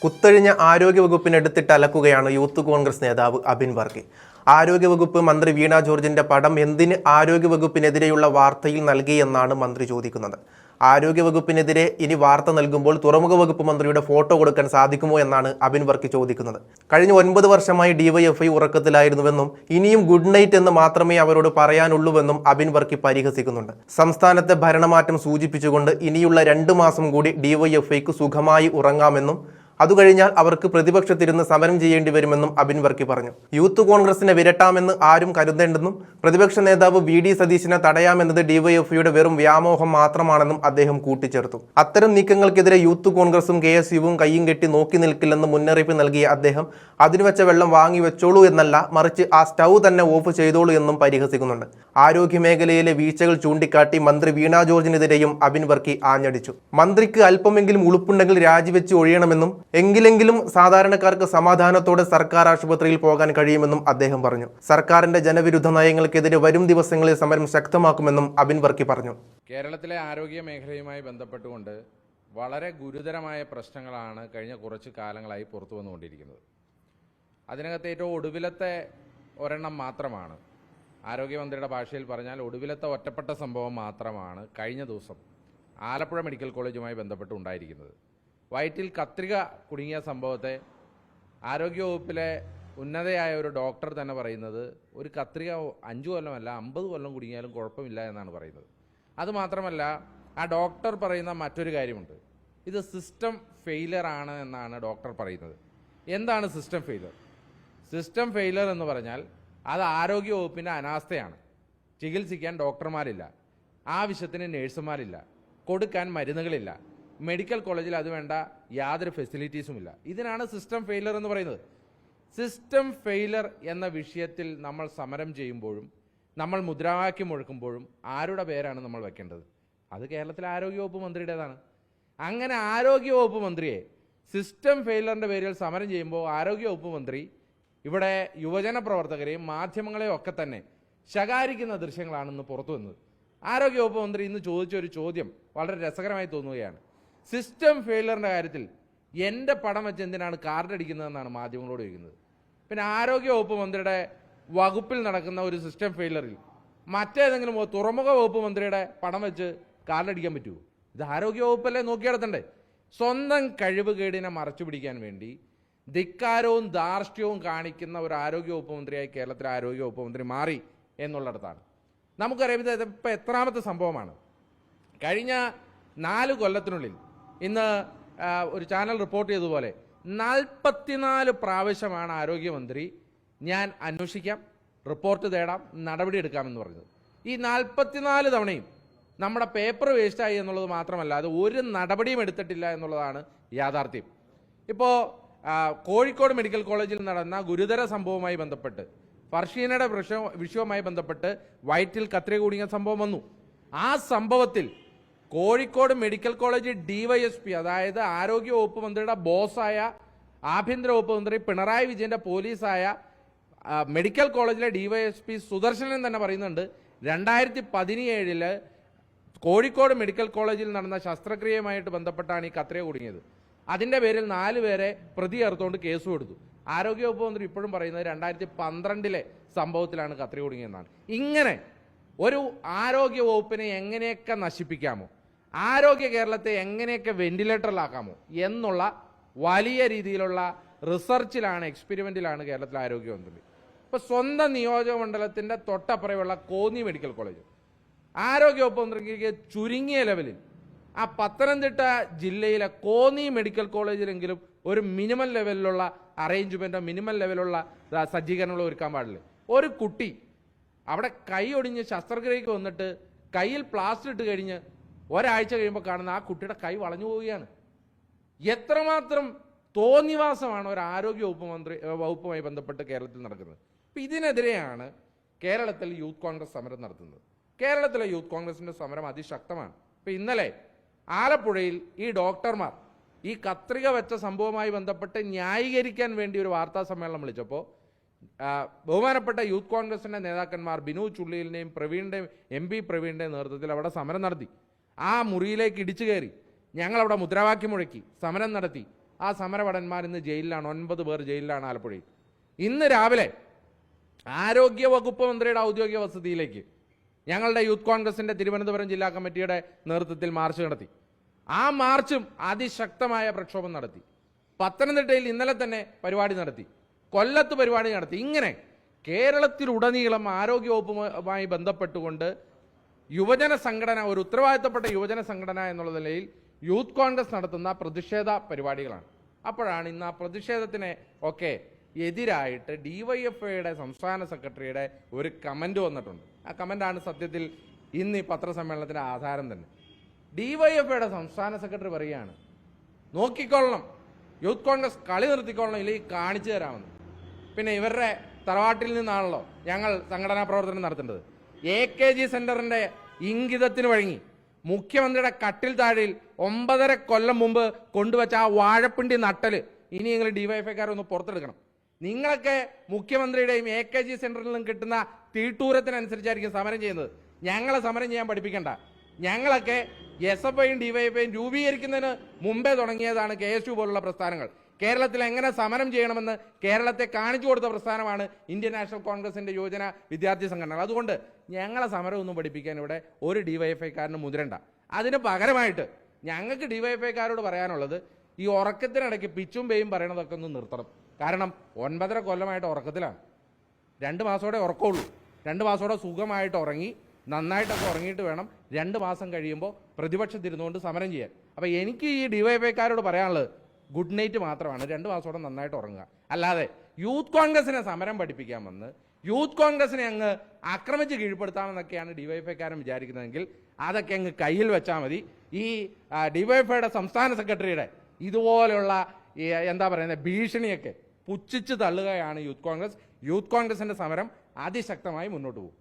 കുത്തഴിഞ്ഞ ആരോഗ്യവകുപ്പിനെടുത്തിട്ട് അലക്കുകയാണ് youth Congress നേതാവ് അബിൻ വർക്കി. ആരോഗ്യവകുപ്പ് മന്ത്രി വീണ ജോർജിന്റെ പടം എന്തിന് ആരോഗ്യവകുപ്പിനെതിരെയുള്ള വാർത്തയിൽ നൽകിയെന്നാണ് മന്ത്രി ചോദിക്കുന്നത്. ആരോഗ്യവകുപ്പിനെതിരെ ഇനി വാർത്ത നൽകുമ്പോൾ തുറമുഖ വകുപ്പ് മന്ത്രിയുടെ ഫോട്ടോ കൊടുക്കാൻ സാധിക്കുമോ എന്നാണ് അബിൻ വർക്കി ചോദിക്കുന്നത്. കഴിഞ്ഞ 9 വർഷമായി ഡിവൈഎഫ്ഐ ഉറക്കത്തിലായിരുന്നുവെന്നും ഇനിയും ഗുഡ് നൈറ്റ് എന്ന് മാത്രമേ അവരോട് പറയാനുള്ളൂവെന്നും അബിൻ വർക്കി പരിഹസിക്കുന്നുണ്ട്. സംസ്ഥാനത്തെ ഭരണമാറ്റം സൂചിപ്പിച്ചുകൊണ്ട് ഇനിയുള്ള 2 മാസം കൂടി ഡിവൈഎഫ്ഐക്ക് സുഖമായി ഉറങ്ങാമെന്നും അതുകഴിഞ്ഞാൽ അവർക്ക് പ്രതിപക്ഷത്തിരുന്ന് സമരം ചെയ്യേണ്ടി വരുമെന്നും അബിൻ വർക്കി പറഞ്ഞു. യൂത്ത് കോൺഗ്രസിനെ വിരട്ടാമെന്ന് ആരും കരുതേണ്ടെന്നും പ്രതിപക്ഷ നേതാവ് VD സതീശനെ തടയാമെന്നത് ഡിവൈഎഫ്ഐയുടെ വെറും വ്യാമോഹം മാത്രമാണെന്നും അദ്ദേഹം കൂട്ടിച്ചേർത്തു. അത്തരം നീക്കങ്ങൾക്കെതിരെ യൂത്ത് കോൺഗ്രസും KSUവും കയ്യും കെട്ടി നോക്കി നിൽക്കില്ലെന്ന് മുന്നറിയിപ്പ് നൽകിയ അദ്ദേഹം അതിനുവെച്ച വെള്ളം വാങ്ങി വെച്ചോളൂ എന്നല്ല, മറിച്ച് ആ സ്റ്റൗ തന്നെ ഓഫ് ചെയ്തോളൂ എന്നും പരിഹസിക്കുന്നുണ്ട്. ആരോഗ്യമേഖലയിലെ വീഴ്ചകൾ ചൂണ്ടിക്കാട്ടി മന്ത്രി വീണ ജോർജിനെതിരെയും അബിൻ വർക്കി ആഞ്ഞടിച്ചു. മന്ത്രിക്ക് അല്പമെങ്കിലും ഉളുപ്പുണ്ടെങ്കിൽ രാജിവെച്ച് ഒഴിയണമെന്നും എങ്കിലെങ്കിലും സാധാരണക്കാർക്ക് സമാധാനത്തോടെ സർക്കാർ ആശുപത്രിയിൽ പോകാൻ കഴിയുമെന്നും അദ്ദേഹം പറഞ്ഞു. സർക്കാരിന്റെ ജനവിരുദ്ധ നയങ്ങൾക്കെതിരെ വരും ദിവസങ്ങളിൽ സമരം ശക്തമാക്കുമെന്നും അബിൻ വർക്കി പറഞ്ഞു. കേരളത്തിലെ ആരോഗ്യ മേഖലയുമായി ബന്ധപ്പെട്ടുകൊണ്ട് വളരെ ഗുരുതരമായ പ്രശ്നങ്ങളാണ് കഴിഞ്ഞ കുറച്ച് കാലങ്ങളായി പുറത്തു വന്നുകൊണ്ടിരിക്കുന്നത്. അതിനകത്ത് ഏറ്റവും ഒടുവിലത്തെ ഒരെണ്ണം മാത്രമാണ്, ആരോഗ്യമന്ത്രിയുടെ ഭാഷയിൽ പറഞ്ഞാൽ ഒടുവിലത്തെ ഒറ്റപ്പെട്ട സംഭവം മാത്രമാണ് കഴിഞ്ഞ ദിവസം ആലപ്പുഴ മെഡിക്കൽ കോളേജുമായി ബന്ധപ്പെട്ട് ഉണ്ടായിരിക്കുന്നത്. വയറ്റിൽ കത്രിക കുടുങ്ങിയ സംഭവത്തെ ആരോഗ്യവകുപ്പിലെ ഉന്നതയായ ഒരു ഡോക്ടർ തന്നെ പറയുന്നത് ഒരു കത്രിക 5 കൊല്ലമല്ല 50 കൊല്ലം കുടുങ്ങിയാലും കുഴപ്പമില്ല എന്നാണ് പറയുന്നത്. അതുമാത്രമല്ല, ആ ഡോക്ടർ പറയുന്ന മറ്റൊരു കാര്യമുണ്ട്, ഇത് സിസ്റ്റം ഫെയിലർ ആണ് എന്നാണ് ഡോക്ടർ പറയുന്നത്. എന്താണ് സിസ്റ്റം ഫെയിലർ? സിസ്റ്റം ഫെയിലർ എന്ന് പറഞ്ഞാൽ അത് ആരോഗ്യവകുപ്പിൻ്റെ അനാസ്ഥയാണ്. ചികിത്സിക്കാൻ ഡോക്ടർമാരില്ല, ആവശ്യത്തിന് നേഴ്സുമാരില്ല, കൊടുക്കാൻ മരുന്നുകളില്ല, മെഡിക്കൽ കോളേജിൽ അത് വേണ്ട യാതൊരു ഫെസിലിറ്റീസുമില്ല. ഇതിനാണ് സിസ്റ്റം ഫെയിലർ എന്ന് പറയുന്നത്. സിസ്റ്റം ഫെയിലർ എന്ന വിഷയത്തിൽ നമ്മൾ സമരം ചെയ്യുമ്പോഴും നമ്മൾ മുദ്രാവാക്യം മുഴക്കുമ്പോഴും ആരുടെ പേരാണ് നമ്മൾ വെക്കേണ്ടത്? അത് കേരളത്തിലെ ആരോഗ്യവകുപ്പ് മന്ത്രിയുടേതാണ്. അങ്ങനെ ആരോഗ്യവകുപ്പ് മന്ത്രിയെ സിസ്റ്റം ഫെയിലറിൻ്റെ പേരിൽ സമരം ചെയ്യുമ്പോൾ ആരോഗ്യവകുപ്പ് മന്ത്രി ഇവിടെ യുവജന പ്രവർത്തകരെയും മാധ്യമങ്ങളെയും ഒക്കെ തന്നെ ശകാരിക്കുന്ന ദൃശ്യങ്ങളാണെന്ന് പുറത്തു വന്നത്. ആരോഗ്യവകുപ്പ് മന്ത്രി ഇന്ന് ചോദിച്ച ഒരു ചോദ്യം വളരെ രസകരമായി തോന്നുകയാണ്. സിസ്റ്റം ഫെയിലറിൻ്റെ കാര്യത്തിൽ എൻ്റെ പടം വെച്ച് എന്തിനാണ് കാർഡ് അടിക്കുന്നതെന്നാണ് മാധ്യമങ്ങളോട് ചോദിക്കുന്നത്. പിന്നെ ആരോഗ്യവകുപ്പ് മന്ത്രിയുടെ വകുപ്പിൽ നടക്കുന്ന ഒരു സിസ്റ്റം ഫെയിലറിൽ മറ്റേതെങ്കിലും തുറമുഖ വകുപ്പ് മന്ത്രിയുടെ പടം വെച്ച് കാർഡ് അടിക്കാൻ പറ്റുമോ? ഇത് ആരോഗ്യവകുപ്പല്ലേ നോക്കി നടത്തണ്ടേ? സ്വന്തം കഴിവുകേടിനെ മറച്ചു പിടിക്കാൻ വേണ്ടി ധിക്കാരവും ധാർഷ്ട്യവും കാണിക്കുന്ന ഒരു ആരോഗ്യവകുപ്പ് മന്ത്രിയായി കേരളത്തിലെ ആരോഗ്യവകുപ്പ് മന്ത്രി മാറി എന്നുള്ളിടത്താണ്. നമുക്കറിയാം, ഇത് ഇപ്പോൾ എത്രാമത്തെ സംഭവമാണ്. കഴിഞ്ഞ 4 കൊല്ലത്തിനുള്ളിൽ ഇന്ന് ഒരു ചാനൽ റിപ്പോർട്ട് ചെയ്തതുപോലെ 44 പ്രാവശ്യമാണ് ആരോഗ്യമന്ത്രി ഞാൻ അന്വേഷിക്കാം, റിപ്പോർട്ട് തേടാം, നടപടിയെടുക്കാമെന്ന് പറഞ്ഞത്. ഈ 44 തവണയും നമ്മുടെ പേപ്പർ വേസ്റ്റായി എന്നുള്ളത് മാത്രമല്ല, അത് ഒരു നടപടിയും എടുത്തിട്ടില്ല എന്നുള്ളതാണ് യാഥാർത്ഥ്യം. ഇപ്പോൾ കോഴിക്കോട് മെഡിക്കൽ കോളേജിൽ നടന്ന ഗുരുതര സംഭവവുമായി ബന്ധപ്പെട്ട്, ഫർഷീനയുടെ വിഷയവുമായി ബന്ധപ്പെട്ട് വയറ്റിൽ കത്രിക കുടുങ്ങിയ സംഭവം വന്നു. ആ സംഭവത്തിൽ കോഴിക്കോട് മെഡിക്കൽ കോളേജ് DYSP, അതായത് ആരോഗ്യ വകുപ്പ് മന്ത്രിയുടെ ബോസായ ആഭ്യന്തര വകുപ്പ് മന്ത്രി പിണറായി വിജയൻ്റെ പോലീസായ മെഡിക്കൽ കോളേജിലെ DYSP സുദർശനൻ തന്നെ പറയുന്നുണ്ട്, 2017 കോഴിക്കോട് മെഡിക്കൽ കോളേജിൽ നടന്ന ശസ്ത്രക്രിയയുമായിട്ട് ബന്ധപ്പെട്ടാണ് ഈ കത്രിക കുടുങ്ങിയത്. അതിൻ്റെ പേരിൽ 4 പേരെ പ്രതി ചേർത്തുകൊണ്ട് കേസ് കൊടുത്തു. ആരോഗ്യവകുപ്പ് മന്ത്രി ഇപ്പോഴും പറയുന്നത് 2012 സംഭവത്തിലാണ് കത്രിക കുടുങ്ങിയെന്നാണ്. ഇങ്ങനെ ഒരു ആരോഗ്യ വകുപ്പിനെ എങ്ങനെയൊക്കെ നശിപ്പിക്കാമോ, ആരോഗ്യ കേരളത്തെ എങ്ങനെയൊക്കെ വെന്റിലേറ്ററിലാക്കാമോ എന്നുള്ള വലിയ രീതിയിലുള്ള റിസർച്ചിലാണ്, എക്സ്പെരിമെൻറ്റിലാണ് കേരളത്തിലെ ആരോഗ്യമന്ത്രി. ഇപ്പോൾ സ്വന്തം നിയോജക മണ്ഡലത്തിൻ്റെ തൊട്ടപ്പുറയുള്ള കോന്നി മെഡിക്കൽ കോളേജ് ആരോഗ്യവകുപ്പ് മന്ത്രിക്ക് ചുരുങ്ങിയ ലെവലിൽ ആ പത്തനംതിട്ട ജില്ലയിലെ കോന്നി മെഡിക്കൽ കോളേജിലെങ്കിലും ഒരു മിനിമം ലെവലിലുള്ള അറേഞ്ച്മെൻറ്റോ മിനിമം ലെവലുള്ള സജ്ജീകരണങ്ങളോ ഒരുക്കാൻ പാടില്ല. ഒരു കുട്ടി അവിടെ കൈ ഒടിഞ്ഞ് ശസ്ത്രക്രിയക്ക് വന്നിട്ട് കയ്യിൽ പ്ലാസ്റ്റർ ഇട്ട് കഴിഞ്ഞ് ഒരാഴ്ച കഴിയുമ്പോൾ കാണുന്ന ആ കുട്ടിയുടെ കൈ വളഞ്ഞു പോവുകയാണ്. എത്രമാത്രം തോന്നിവാസമാണ് ഒരു ആരോഗ്യ വകുപ്പുമായി ബന്ധപ്പെട്ട് കേരളത്തിൽ നടക്കുന്നത്. അപ്പം ഇതിനെതിരെയാണ് കേരളത്തിൽ യൂത്ത് കോൺഗ്രസ് സമരം നടത്തുന്നത്. കേരളത്തിലെ യൂത്ത് കോൺഗ്രസിൻ്റെ സമരം അതിശക്തമാണ്. ഇപ്പം ഇന്നലെ ആലപ്പുഴയിൽ ഈ ഡോക്ടർമാർ ഈ കത്രിക വെച്ച സംഭവവുമായി ബന്ധപ്പെട്ട് ന്യായീകരിക്കാൻ വേണ്ടി ഒരു വാർത്താ സമ്മേളനം വിളിച്ചപ്പോൾ ബഹുമാനപ്പെട്ട യൂത്ത് കോൺഗ്രസിൻ്റെ നേതാക്കന്മാർ ബിനു ചുള്ളിയിലിൻ്റെയും പ്രവീണിൻ്റെയും MP പ്രവീണിൻ്റെയും നേതൃത്വത്തിൽ അവിടെ സമരം നടത്തി. ആ മുറിയിലേക്ക് ഇടിച്ചു കയറി ഞങ്ങളവിടെ മുദ്രാവാക്യം മുഴക്കി സമരം നടത്തി. ആ സമരഭടന്മാർ ഇന്ന് ജയിലിലാണ്. 9 പേർ ജയിലിലാണ് ആലപ്പുഴയിൽ. ഇന്ന് രാവിലെ ആരോഗ്യ വകുപ്പ് മന്ത്രിയുടെ ഔദ്യോഗിക വസതിയിലേക്ക് ഞങ്ങളുടെ യൂത്ത് കോൺഗ്രസിന്റെ തിരുവനന്തപുരം ജില്ലാ കമ്മിറ്റിയുടെ നേതൃത്വത്തിൽ മാർച്ച് നടത്തി. ആ മാർച്ചും അതിശക്തമായ പ്രക്ഷോഭം നടത്തി. പത്തനംതിട്ടയിൽ ഇന്നലെ തന്നെ പരിപാടി നടത്തി, കൊല്ലത്ത് പരിപാടി നടത്തി. ഇങ്ങനെ കേരളത്തിലുടനീളം ആരോഗ്യവകുപ്പുമായി ബന്ധപ്പെട്ടുകൊണ്ട് യുവജന സംഘടന, ഒരു ഉത്തരവാദിത്തപ്പെട്ട യുവജന സംഘടന എന്നുള്ള നിലയിൽ യൂത്ത് കോൺഗ്രസ് നടത്തുന്ന പ്രതിഷേധ പരിപാടികളാണ്. അപ്പോഴാണ് ഇന്ന് ആ പ്രതിഷേധത്തിന് ഒക്കെ എതിരായിട്ട് ഡിവൈഎഫ്ഐയുടെ സംസ്ഥാന സെക്രട്ടറിയുടെ ഒരു കമന്റ് വന്നിട്ടുണ്ട്. ആ കമന്റാണ് സത്യത്തിൽ ഇന്ന് ഈ പത്രസമ്മേളനത്തിന്റെ ആധാരം തന്നെ. ഡിവൈഎഫ്ഐയുടെ സംസ്ഥാന സെക്രട്ടറി പറയുകയാണ്, നോക്കിക്കൊള്ളണം, യൂത്ത് കോൺഗ്രസ് കളി നിർത്തിക്കൊള്ളണം, ഇല്ലെങ്കിൽ കാണിച്ചു തരാമെന്ന്. പിന്നെ ഇവരുടെ തറവാട്ടിൽ നിന്നാണല്ലോ ഞങ്ങൾ സംഘടനാ പ്രവർത്തനം നടത്തേണ്ടത്. AKG സെന്ററിന്റെ ഇംഗിതത്തിന് വഴങ്ങി മുഖ്യമന്ത്രിയുടെ കട്ടിൽ താഴെയിൽ 9.5 കൊല്ലം മുമ്പ് കൊണ്ടുവച്ച ആ വാഴപ്പിണ്ടി നട്ടല് ഇനി നിങ്ങൾ ഡിവൈഎഫ്ഐക്കാരൊന്ന് പുറത്തെടുക്കണം. നിങ്ങളൊക്കെ മുഖ്യമന്ത്രിയുടെയും AKG സെന്ററിൽ നിന്നും കിട്ടുന്ന തീട്ടൂരത്തിനനുസരിച്ചായിരിക്കും സമരം ചെയ്യുന്നത്. ഞങ്ങളെ സമരം ചെയ്യാൻ പഠിപ്പിക്കണ്ട. ഞങ്ങളൊക്കെ SFIയും ഡിവൈഎഫ്ഐയും രൂപീകരിക്കുന്നതിന് മുമ്പേ തുടങ്ങിയതാണ് KSU പോലുള്ള പ്രസ്ഥാനങ്ങൾ. കേരളത്തിൽ എങ്ങനെ സമരം ചെയ്യണമെന്ന് കേരളത്തെ കാണിച്ചു കൊടുത്ത പ്രസ്ഥാനമാണ് ഇന്ത്യൻ നാഷണൽ കോൺഗ്രസിന്റെ യുവജന വിദ്യാർത്ഥി സംഘടനകൾ. അതുകൊണ്ട് ഞങ്ങളെ സമരമൊന്നും പഠിപ്പിക്കാൻ ഇവിടെ ഒരു ഡിവൈഎഫ്ഐക്കാരന് മുതിരണ്ട. അതിന് പകരമായിട്ട് ഞങ്ങൾക്ക് ഡിവൈഎഫ്ഐക്കാരോട് പറയാനുള്ളത്, ഈ ഉറക്കത്തിനിടയ്ക്ക് പിച്ചും പേയും പറയണതൊക്കെ ഒന്ന് നിർത്തണം. കാരണം 9.5 കൊല്ലമായിട്ട് ഉറക്കത്തിലാണ്. 2 മാസത്തോടെ ഉറക്കമുള്ളൂ. 2 മാസത്തോടെ സുഖമായിട്ട് ഉറങ്ങി, നന്നായിട്ടൊക്കെ ഉറങ്ങിയിട്ട് വേണം 2 മാസം കഴിയുമ്പോൾ പ്രതിപക്ഷത്തിരുന്നുകൊണ്ട് സമരം ചെയ്യാൻ. അപ്പോൾ എനിക്ക് ഈ ഡിവൈഎഫ്ഐക്കാരോട് പറയാനുള്ളത് ഗുഡ് നൈറ്റ് മാത്രമാണ്. 2 മാസത്തോടെ നന്നായിട്ട് ഉറങ്ങുക. അല്ലാതെ യൂത്ത് കോൺഗ്രസിനെ സമരം പഠിപ്പിക്കാൻ വന്ന് യൂത്ത് കോൺഗ്രസിനെ അങ്ങ് ആക്രമിച്ച് കീഴ്പ്പെടുത്താമെന്നൊക്കെയാണ് ഡിവൈഎഫ്ഐക്കാരൻ വിചാരിക്കുന്നതെങ്കിൽ അതൊക്കെ അങ്ങ് കയ്യിൽ വെച്ചാൽ മതി. ഈ ഡിവൈഎഫ്ഐയുടെ സംസ്ഥാന സെക്രട്ടറിയുടെ ഇതുപോലെയുള്ള എന്താ പറയുന്നത് ഭീഷണിയൊക്കെ പുച്ഛിച്ച് തള്ളുകയാണ് യൂത്ത് കോൺഗ്രസ്. യൂത്ത് കോൺഗ്രസിന്റെ സമരം അതിശക്തമായി മുന്നോട്ട് പോകും.